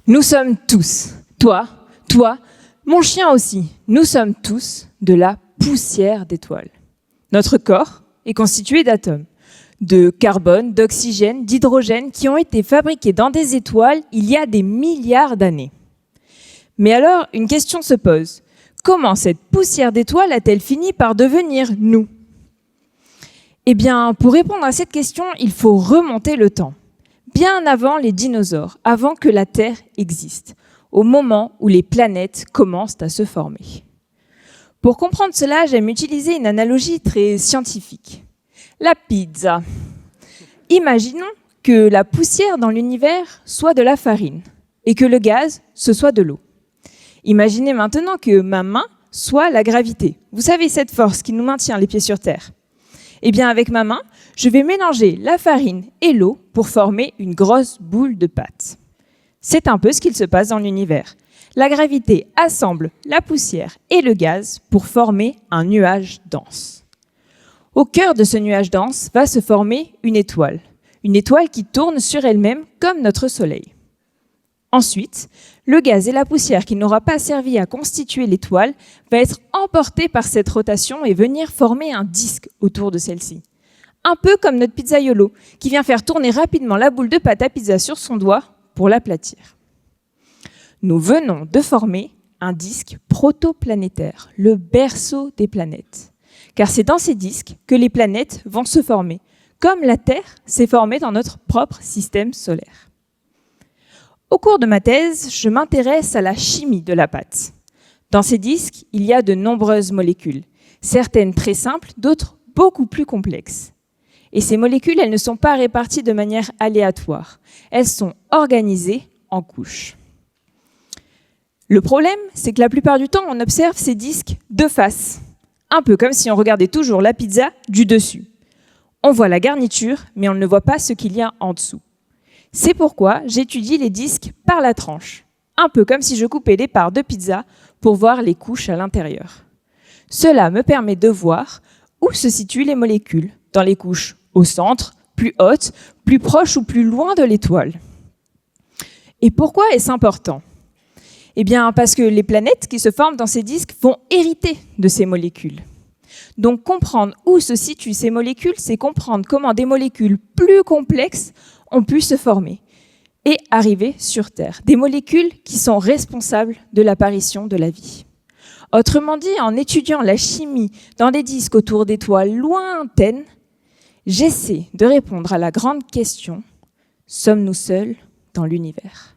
Nous sommes tous, toi, mon chien aussi, nous sommes tous de la poussière d'étoiles. Notre corps est constitué d'atomes, de carbone, d'oxygène, d'hydrogène qui ont été fabriqués dans des étoiles il y a des milliards d'années. Mais alors, une question se pose. Comment cette poussière d'étoiles a-t-elle fini par devenir nous ? Eh bien, pour répondre à cette question, il faut remonter le temps. Bien avant les dinosaures, avant que la Terre existe, au moment où les planètes commencent à se former. Pour comprendre cela, j'aime utiliser une analogie très scientifique. La pizza. Imaginons que la poussière dans l'univers soit de la farine et que le gaz, ce soit de l'eau. Imaginez maintenant que ma main soit la gravité. Vous savez, cette force qui nous maintient les pieds sur terre. Eh bien, avec ma main, je vais mélanger la farine et l'eau pour former une grosse boule de pâte. C'est un peu ce qu'il se passe dans l'univers. La gravité assemble la poussière et le gaz pour former un nuage dense. Au cœur de ce nuage dense va se former une étoile qui tourne sur elle-même comme notre Soleil. Ensuite, le gaz et la poussière qui n'aura pas servi à constituer l'étoile va être emporté par cette rotation et venir former un disque autour de celle-ci. Un peu comme notre pizzaiolo qui vient faire tourner rapidement la boule de pâte à pizza sur son doigt pour l'aplatir. Nous venons de former un disque protoplanétaire, le berceau des planètes. Car c'est dans ces disques que les planètes vont se former, comme la Terre s'est formée dans notre propre système solaire. Au cours de ma thèse, je m'intéresse à la chimie de la pâte. Dans ces disques, il y a de nombreuses molécules, certaines très simples, d'autres beaucoup plus complexes. Et ces molécules, elles ne sont pas réparties de manière aléatoire. Elles sont organisées en couches. Le problème, c'est que la plupart du temps, on observe ces disques de face, un peu comme si on regardait toujours la pizza du dessus. On voit la garniture, mais on ne voit pas ce qu'il y a en dessous. C'est pourquoi j'étudie les disques par la tranche, un peu comme si je coupais des parts de pizza pour voir les couches à l'intérieur. Cela me permet de voir où se situent les molécules, dans les couches au centre, plus hautes, plus proches ou plus loin de l'étoile. Et pourquoi est-ce important ? Eh bien, parce que les planètes qui se forment dans ces disques vont hériter de ces molécules. Donc, comprendre où se situent ces molécules, c'est comprendre comment des molécules plus complexes ont pu se former et arriver sur Terre. Des molécules qui sont responsables de l'apparition de la vie. Autrement dit, en étudiant la chimie dans des disques autour d'étoiles lointaines, j'essaie de répondre à la grande question : sommes-nous seuls dans l'univers ?